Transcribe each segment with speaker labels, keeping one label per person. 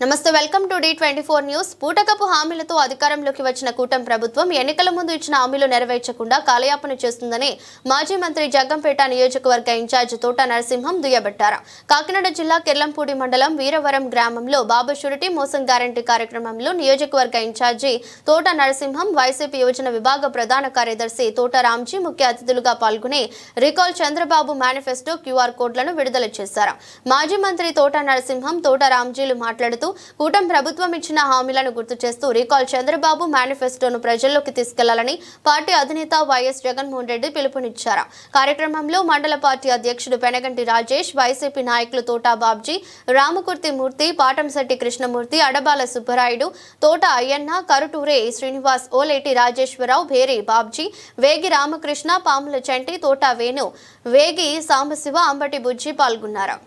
Speaker 1: నమస్తే welcome to D24 news. పూటకపు హామీలతో అధికారంలోకి వచ్చిన కూటమి ప్రభుత్వం ఎన్నికల ముందు ఇచ్చిన హామీలు నెరవేర్చకుండా కాలయాపన చేస్తుందని మాజీ మంత్రి జగ్గంపేట నియోజకవర్గ ఇన్ఛార్జ్ తోట నరసింహం దుయ్యబట్టారు. కాకినాడ జిల్లా కిర్లంపూడి మండలం వీరవరం గ్రామంలో బాబు షూరిటీ మోసం గ్యారంటీ కార్యక్రమంలో నియోజకవర్గ ఇన్ఛార్జి తోట నరసింహం, వైసీపీ యోజన విభాగ ప్రధాన కార్యదర్శి తోట రామ్జీ ముఖ్య అతిథులుగా పాల్గొని రికాల్ చంద్రబాబు మేనిఫెస్టో క్యూఆర్ కోడ్లను విడుదల చేశారు. మాజీ మంత్రి తోట నరసింహం, తోట రామ్జీలు మాట్లాడుతూ కూటమి ప్రభుత్వం ఇచ్చిన హామీలను గుర్తు చేస్తూ రికాల్ చంద్రబాబు మేనిఫెస్టోను ప్రజల్లోకి తీసుకెళ్లాలని పార్టీ అధినేత వైఎస్ జగన్మోహన్ రెడ్డి పిలుపునిచ్చారు. కార్యక్రమంలో మండల పార్టీ అధ్యక్షుడు పెనగంటి రాజేష్, వైసీపీ నాయకులు తోట బాబ్జీ, రామకుర్తి మూర్తి, పాటంశెట్టి కృష్ణమూర్తి, అడబాల సుబ్బరాయుడు, తోట అయ్యన్న, కరుటూరే శ్రీనివాస్, ఓలేటి రాజేశ్వరరావు, భేరి బాబ్జీ, వేగి రామకృష్ణ, పాముల చంటి, తోట వేణు, వేగి సాంబశివ, అంబటి బుజ్జి పాల్గొన్నారు.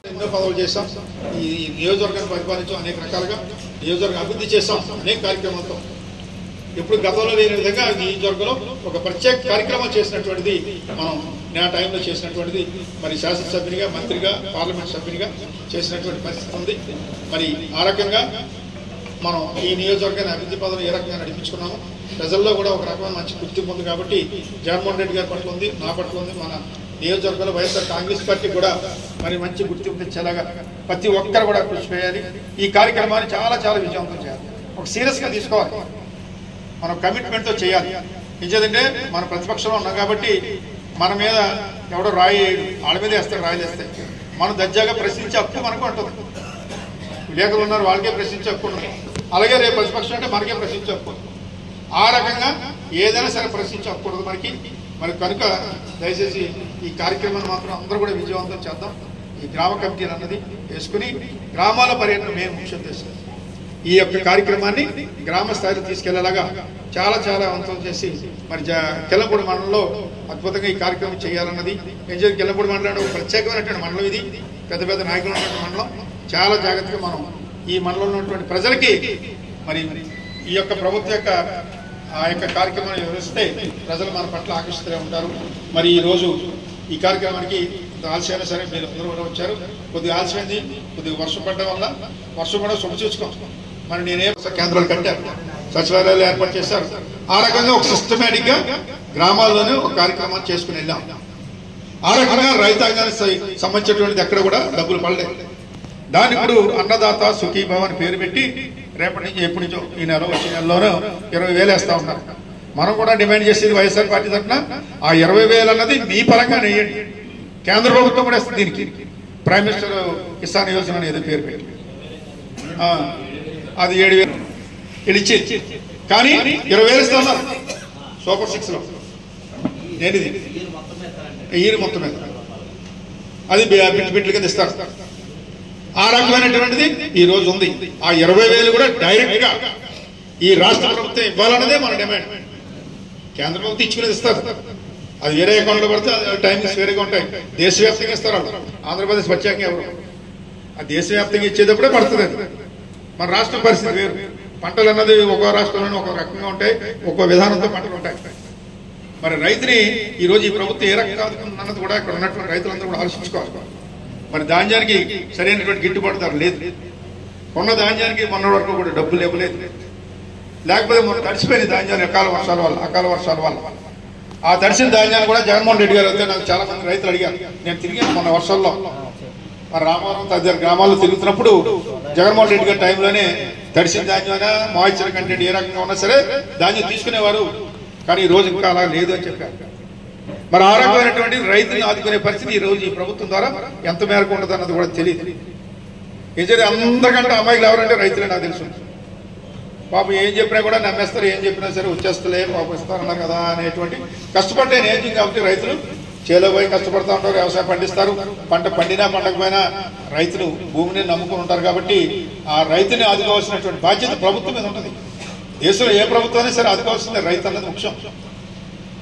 Speaker 2: ఎన్నో పదవులు చేశాం. ఈ నియోజకవర్గాన్ని పరిపాలించాం, అనేక రకాలుగా నియోజకవర్గం అభివృద్ధి చేశాం అనేక కార్యక్రమాలతో. ఇప్పుడు గతంలో లేని విధంగా నియోజకవర్గంలో ఒక ప్రత్యేక కార్యక్రమం చేసినటువంటిది మనం నా టైంలో చేసినటువంటిది. మరి శాసనసభ్యునిగా, మంత్రిగా, పార్లమెంట్ సభ్యునిగా చేసినటువంటి పరిస్థితి ఉంది. మరి ఆ రకంగా మనం ఈ నియోజకవర్గాన్ని అభివృద్ధి పదవులు ఏ రకంగా నడిపించుకున్నాము. ప్రజల్లో కూడా ఒక రకమైన మంచి గుర్తింపు ఉంది. కాబట్టి జగన్మోహన్ రెడ్డి గారి పట్ల ఉంది, నా పట్ల ఉంది, మన నియోజకవర్గంలో వైఎస్ఆర్ కాంగ్రెస్ పార్టీ కూడా మరి మంచి గుర్తింపు తెచ్చేలాగా ప్రతి ఒక్కరు కూడా కృషి చేయాలి. ఈ కార్యక్రమాన్ని చాలా చాలా విజయవంతం చేయాలి. ఒక సీరియస్గా తీసుకోవాలి, మనం కమిట్మెంట్తో చేయాలి. నిజంటే మన ప్రతిపక్షంలో ఉన్నాం కాబట్టి మన మీద ఎవడో రాయి వాళ్ళ మీద వేస్తాడు, రాయి వేస్తాయి. మనం దర్జాగా ప్రశ్నించే హక్కు మనకు ఉంటుంది. విలేకరులు ఉన్నారు, వాళ్ళకే ప్రశ్నించే హక్కు ఉంటుంది. అలాగే రేపు ప్రతిపక్షం అంటే మనకే ప్రశ్నించే హక్కు. ఆ రకంగా ఏదైనా సరే ప్రశ్నించే హక్కు ఉంటుంది మనకి. మరి కనుక దయచేసి ఈ కార్యక్రమాన్ని మాత్రం అందరూ కూడా విజయవంతం చేద్దాం. ఈ గ్రామ కమిటీలు అన్నది వేసుకుని గ్రామాల పర్యటన మేము ముఖ్య ఉద్దేశం. ఈ యొక్క కార్యక్రమాన్ని గ్రామ స్థాయిలో తీసుకెళ్లేలాగా చాలా చాలా వంతం చేసి మరి కిర్లంపూడి మండలంలో అద్భుతంగా ఈ కార్యక్రమం చేయాలన్నది. నిజంగా కిర్లంపూడి మండలం ఒక ప్రత్యేకమైనటువంటి మండలం. ఇది పెద్ద పెద్ద నాయకులు ఉన్నటువంటి మండలం. చాలా జాగ్రత్తగా మనం ఈ మండలంలో ఉన్నటువంటి ప్రజలకి మరి ఈ యొక్క ప్రభుత్వం యొక్క ఆ యొక్క కార్యక్రమాన్ని వివరిస్తే ప్రజలు మన పట్ల ఆకర్షితులే ఉంటారు. మరి ఈరోజు ఈ కార్యక్రమానికి ఆలస్యమైనా సరే మీరు అందరూ కూడా వచ్చారు. కొద్దిగా ఆలస్యమైంది, కొద్దిగా వర్షం పడడం వల్ల. వర్షం కూడా శుభ చూసుకో. మరి నేనే కేంద్రాలు కట్టారు, సచివాలయాలు ఏర్పాటు చేశారు. ఆ రకంగా ఒక సిస్టమేటిక్గా గ్రామాల్లోనే ఒక కార్యక్రమాన్ని చేసుకుని వెళ్ళాం. ఆ రకంగా రైతాంగానికి సంబంధించినటువంటిది ఎక్కడ కూడా డబ్బులు పడలేదు. దాన్ని ఇప్పుడు అన్నదాత సుఖీభావ అని పేరు పెట్టి రేపటి నుంచి ఎప్పటి నుంచో ఈ నెల వచ్చే నెలలోనూ 20,000 వేస్తా ఉన్నారు. మనం కూడా డిమాండ్ చేసేది వైఎస్ఆర్ పార్టీ తరఫున ఆ 20,000 అన్నది మీ పరంగా నెయ్యండి. కేంద్ర ప్రభుత్వం కూడా ఇస్తుంది దీనికి. ప్రైమ్ మినిస్టర్ కిసాన్ యోజన అనేది పేరు పెట్టి అది 7,000 ఇది ఇచ్చి, కానీ 20,000 ఇస్తా ఉన్నారు సూపర్ 6లో. నేనిది ఈయన మొత్తం మీద అది బిట్లు కింద ఇస్తారు. ఆ రకమైనటువంటిది ఈ రోజు ఉంది. ఆ 20,000 కూడా డైరెక్ట్ గా ఈ రాష్ట్ర ప్రభుత్వం ఇవ్వాలన్నదే మన డిమాండ్. కేంద్ర ప్రభుత్వం ఇచ్చుకునేది ఇస్తారు, అది వేరే అకౌంట్లో పడితే టైమింగ్స్ వేరేగా ఉంటాయి. దేశవ్యాప్తంగా ఇస్తారు వాళ్ళు. ఆంధ్రప్రదేశ్ ప్రత్యేకంగా ఎవరు ఆ దేశవ్యాప్తంగా ఇచ్చేటప్పుడే పడుతుంది. అది మన రాష్ట్ర పరిస్థితి వేరు. పంటలు అన్నది ఒక్కో రాష్ట్రంలోనే ఒక రకంగా ఉంటాయి, ఒక్కో విధానంతో పంటలు ఉంటాయి. మరి రైతుని ఈ రోజు ఈ ప్రభుత్వం ఏ రకంగా అన్నది కూడా ఇక్కడ ఉన్నటువంటి రైతులందరూ కూడా ఆలోచించుకోవాలి. మరి ధాన్యానికి సరైనటువంటి గిట్టుబాటు ధర లేదు. కొన్న ధాన్యానికి మొన్న వరకు కూడా డబ్బులు ఇవ్వలేదు. లేకపోతే మొన్న తడిసిపోయిన ధాన్యాలు అకాల వర్షాల వల్ల ఆ తడిసిన ధాన్యాలు కూడా జగన్మోహన్ రెడ్డి గారు అయితే నాకు చాలా మంది రైతులు అడిగారు. నేను తిరిగాను మొన్న వర్షాల్లో. మరి రామవరం తదితర గ్రామాల్లో తిరుగుతున్నప్పుడు జగన్మోహన్ రెడ్డి గారి టైంలోనే తడిసిన ధాన్యమైనా మాయిశ్చర్ కంటెంట్ ఏ రకంగా ఉన్నా సరే ధాన్యం తీసుకునేవారు. కానీ ఈ రోజు ఇంకా అలా లేదు అని చెప్పారు. మరి ఆ రకమైనటువంటి రైతులను ఆదుకునే పరిస్థితి ఈ రోజు ఈ ప్రభుత్వం ద్వారా ఎంత మేరకు ఉంటుంది అన్నది కూడా తెలియదు. నిజంగా అందరికంటే అమ్మాయిలు ఎవరంటే రైతులే నాకు తెలుసు. పాపం ఏం చెప్పినా కూడా నమ్మేస్తారు, ఏం చెప్పినా సరే వచ్చేస్తలే పాపం ఇస్తారన్నారు కదా అనేటువంటి కష్టపడ్డే నేర్చుంది. కాబట్టి రైతులు చేలో పోయి కష్టపడుతూ ఉంటారు, వ్యవసాయం పండిస్తారు. పంట పండినా పండకపోయినా రైతులు భూమిని నమ్ముకుని ఉంటారు. కాబట్టి ఆ రైతుని ఆదుకోవాల్సినటువంటి బాధ్యత ప్రభుత్వం మీద ఉంటుంది. దేశంలో ఏ ప్రభుత్వాన్ని సరే ఆదుకోవాల్సిందే రైతు అన్నది ముఖ్యం.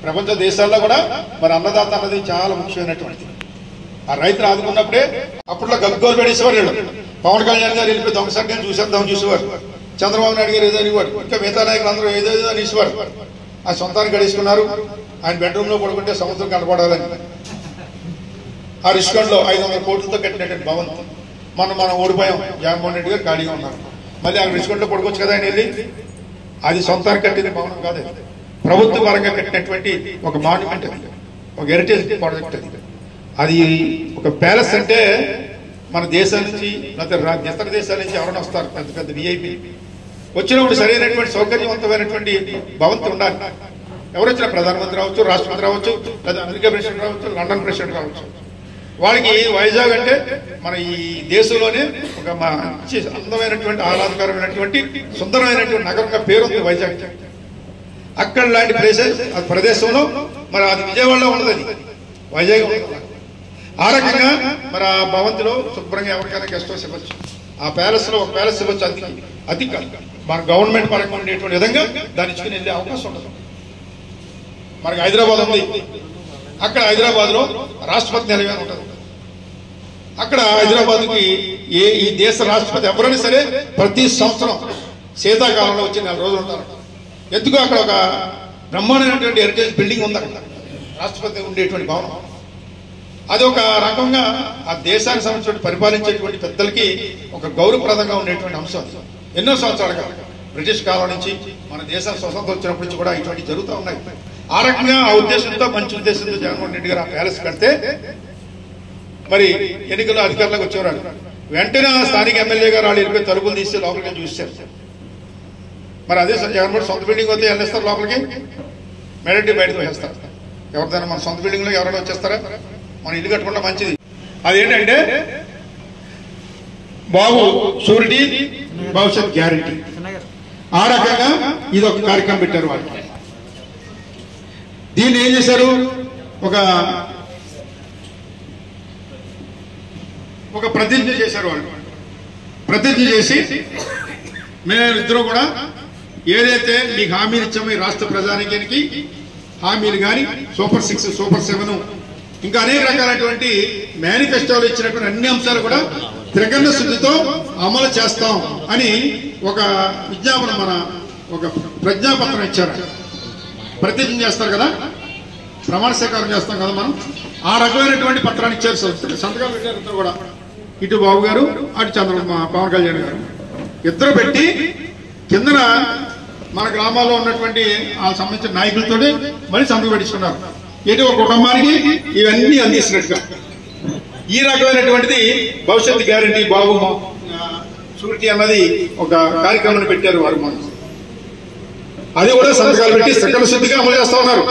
Speaker 2: ప్రపంచ దేశాల్లో కూడా మరి అన్నదాత అన్నది చాలా ముఖ్యమైనటువంటిది. ఆ రైతులు ఆదుకున్నప్పుడే అప్పట్లో గగ్గోలు పెడేసేవారు. పవన్ కళ్యాణ్ గారు వెళ్ళిపోయి దొంగసంగా చూసేవారు. చంద్రబాబు నాయుడు గారు ఏదో అనేవాడు, ఇంకా మిగతా నాయకులు అందరూ ఏదేదో అనేసేవారు. ఆ సొంతాన్ని గడిచుకున్నారు. ఆయన బెడ్రూమ్ లో పడుకుంటే సముద్రం కనపడాలని ఆ రిష్కండ్లో 500 కోట్లతో కట్టినటువంటి భవంతి మనం ఓడిపోయాం, జగన్మోహన్ రెడ్డి గారు ఖాళీగా ఉన్నారు. మళ్ళీ అక్కడ రిస్కుంట్లో పడుకోవచ్చు కదా ఆయన వెళ్ళి. అది సొంతానికి కట్టింది భవనం కాదు, ప్రభుత్వ పరంగా కట్టినటువంటి ఒక మాన్యుమెంట్, అది ఒక హెరిటేజ్ ప్రాజెక్ట్. అది ఒక ప్యాలెస్ అంటే మన దేశం నుంచి ఇతర దేశాల నుంచి ఎవరైనా వస్తారు, పెద్ద పెద్ద విఐపి వచ్చినప్పుడు సరైనటువంటి సౌకర్యవంతమైనటువంటి భవంతి ఉండాలి. ఎవరు వచ్చినా ప్రధానమంత్రి రావచ్చు, రాష్ట్రపతి రావచ్చు, లేదా అమెరికా ప్రెసిడెంట్ రావచ్చు, లండన్ ప్రెసిడెంట్ రావచ్చు. వాళ్ళకి వైజాగ్ అంటే మన ఈ దేశంలోనే ఒక మంచి అందమైనటువంటి ఆహ్లాదకరమైనటువంటి సుందరమైనటువంటి నగరంగా పేరుంది వైజాగ్. అక్కడ లాంటి ప్రదేశంలో మరి అది విజయవాడలో ఉండదు, అది వైజాగ్ ఉండదు. ఆ రకంగా మరి ఆ భవంతిలో శుభ్రంగా ఎవరికైనా గెస్ట్ హౌస్ ఇవ్వచ్చు, ఆ ప్యాలెస్ లో ఒక ప్యాలెస్ ఇవ్వచ్చు. అది మన గవర్నమెంట్ పరంగా ఉండేటువంటి విధంగా దాన్ని ఇచ్చుకుని వెళ్ళే అవకాశం ఉండదు. మనకి హైదరాబాద్ ఉంది, అక్కడ హైదరాబాద్ లో రాష్ట్రపతి నిలయం ఉంటుంది. అక్కడ హైదరాబాద్కి ఈ దేశ రాష్ట్రపతి ఎవరైనా సరే ప్రతి సంవత్సరం శీతాకాలంలో వచ్చి 4 రోజులు ఉంటారు. ఎందుకు అక్కడ ఒక బ్రహ్మాండమైనటువంటి హెరిటేజ్ బిల్డింగ్ ఉంది, అక్కడ రాష్ట్రపతి ఉండేటువంటి భవనం. అది ఒక రకంగా ఆ దేశానికి సంబంధించిన పరిపాలించేటువంటి పెద్దలకి ఒక గౌరవప్రదంగా ఉండేటువంటి అంశం. ఎన్నో సంవత్సరాలుగా బ్రిటిష్ కాలం నుంచి మన దేశం స్వతంత్రం వచ్చినప్పటి నుంచి కూడా ఇటువంటి జరుగుతూ ఉన్నాయి. ఆ రకంగా ఆ ఉద్దేశంతో, మంచి ఉద్దేశంతో జగన్మోహన్ రెడ్డి గారు ఆ ప్యాలెస్ కడితే మరి ఎన్నికల్లో అధికారులకు వచ్చేవారు. వెంటనే స్థానిక ఎమ్మెల్యే గారు వాళ్ళు వెళ్ళిపోయి తలుపులు తీసి లోపలికి చూశారు. మరి అదే జగన్మోహన్ సొంత బిల్డింగ్ వస్తే వెళ్ళేస్తారు లోపలికి, మెజారిటీ బయటకు వేస్తారు. ఎవరిదైనా మన సొంత బిల్డింగ్ లో ఎవరైనా వచ్చేస్తారా? మన ఇల్లు కట్టుకుంటే మంచిది. అదేంటంటే బాబు షూరిటీ, భవిష్యత్ గ్యారెంటీ. ఆ రకంగా ఇది ఒక కార్యక్రమం పెట్టారు వాళ్ళు. దీన్ని ఏం చేశారు, ఒక ప్రతిజ్ఞ చేశారు వాళ్ళు. ప్రతిజ్ఞ చేసి మేమిద్దరం కూడా ఏదైతే మీకు హామీలు ఇచ్చామో ఈ రాష్ట్ర ప్రజానికానికి హామీలు కానీ సూపర్ 6, సూపర్ 7 ఇంకా అనేక రకాలైనటువంటి మేనిఫెస్టోలు ఇచ్చినటువంటి అన్ని అంశాలు కూడా త్రికరణ శుద్ధితో అమలు చేస్తాం అని ఒక విజ్ఞాపన, మన ఒక ప్రజ్ఞాపత్రం ఇచ్చారు. ప్రతిజ్ఞ చేస్తారు కదా, ప్రమాణ స్వీకారం చేస్తాం కదా మనం, ఆ రకమైనటువంటి పత్రాన్ని ఇచ్చారు. సంతకాలు పెట్టారు ఇద్దరు కూడా, ఇటు బాబు గారు అటు పవన్ కళ్యాణ్ గారు ఇద్దరు పెట్టి కిందన మన గ్రామాల్లో ఉన్నటువంటి ఆ సంబంధించిన నాయకులతో మళ్ళీ సంతకం పెట్టించుకున్నారు. ఏంటి ఒక కుటుంబానికి ఇవన్నీ అందిస్తున్నట్టుగా. ఈ రకమైనటువంటిది భవిష్యత్ గ్యారంటీ, బాబు షూరిటీ అన్నది ఒక కార్యక్రమాన్ని పెట్టారు వారు. అది కూడా సంతకాలు పెట్టి సకల శుద్ధిగా అమలు చేస్తా ఉన్నారు.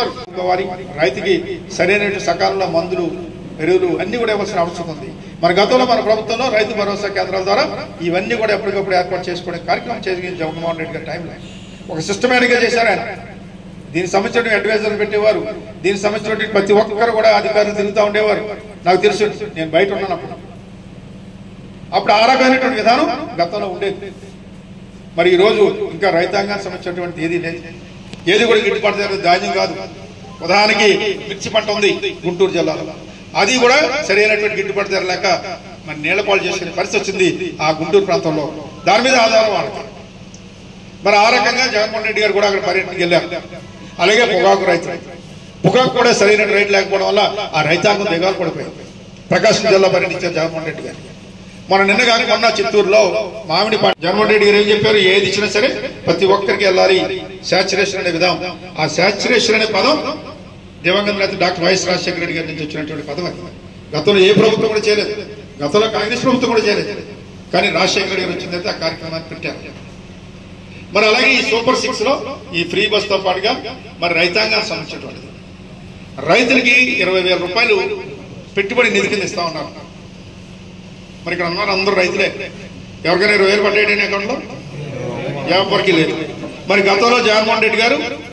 Speaker 2: వారి రైతుకి సరైన సకాలంలో మందులు, ఎరువులు అన్ని కూడా ఇవ్వాల్సిన అవసరం ఉంది. మన గతంలో మన ప్రభుత్వంలో రైతు భరోసా కేంద్రాల ద్వారా ఇవన్నీ కూడా ఎప్పటికప్పుడు ఏర్పాటు చేసుకునే కార్యక్రమం చేసి జగన్మోహన్ రెడ్డి గారి టైంలో ఒక సిస్టమేటిక్ గా చేశారు ఆయన. దీనికి సంబంధించిన అడ్వైజర్లు పెట్టేవారు, దీనికి సంబంధించిన ప్రతి ఒక్కరు కూడా అధికారులు తిరుగుతూ ఉండేవారు. నాకు తెలుసు, నేను బయట ఉన్నాను అప్పుడు ఆ రకమైనటువంటి విధానం గతంలో ఉండేది. మరి ఈ రోజు ఇంకా రైతాంగానికి సంబంధించినటువంటి ఏది లేదు, ఏది కూడా గిట్టుబాటు ధర ధాన్యం కాదు. ఉదాహరణకి మిర్చి పంట ఉంది గుంటూరు జిల్లాలో, అది కూడా సరైనటువంటి గిట్టుబాటు ధర లేక మరి నీళ్లపాలు చేసుకునే పరిస్థితి వచ్చింది ఆ గుంటూరు ప్రాంతంలో. దాని మీద ఆధారం వాళ్ళకి. మరి ఆ రకంగా జగన్మోహన్ రెడ్డి గారు కూడా అక్కడ పర్యటనకి వెళ్ళారు. అలాగే పొగాకు రైతు, పొగాకు కూడా సరైన రేటు లేకపోవడం వల్ల ఆ రైతాంగం దిగాలు పడిపోయింది. ప్రకాశం జిల్లా పర్యటించారు జగన్మోహన్ రెడ్డి గారు. నిన్న కానీ మొన్న చిత్తూరులో మామిడి పంట జగన్మోహన్ రెడ్డి గారు ఏం చెప్పారు, ఏది ఇచ్చినా సరే ప్రతి ఒక్కరికి వెళ్ళాలి శాచ్యురేషన్ అనే విధానం. ఆ శాచ్యురేషన్ అనే పదం దివంగత నేత డాక్టర్ వైఎస్ రాజశేఖర రెడ్డి గారి నుంచి వచ్చినటువంటి పదం. అది గతంలో ఏ ప్రభుత్వం కూడా చేయలేదు, గతంలో కాంగ్రెస్ ప్రభుత్వం కూడా చేయలేదు. కానీ రాజశేఖర రెడ్డి గారు వచ్చిన తర్వాత ఆ కార్యక్రమాన్ని పెట్టారు. మరి అలాగే ఈ సూపర్ 6 లో ఈ ఫ్రీ బస్ తో పాటుగా మరి రైతాంగానికి సంబంధించినటువంటిది రైతులకి 20,000 రూపాయలు పెట్టుబడి నిధి కింద ఇస్తా ఉన్నారు. మరి ఇక్కడ ఉన్నారు అందరూ రైతులే. ఎవరికైనా 20,000 పడ్డాయి అకౌంట్ లో? ఎవరికి లేదు. మరి గతంలో జగన్మోహన్ రెడ్డి గారు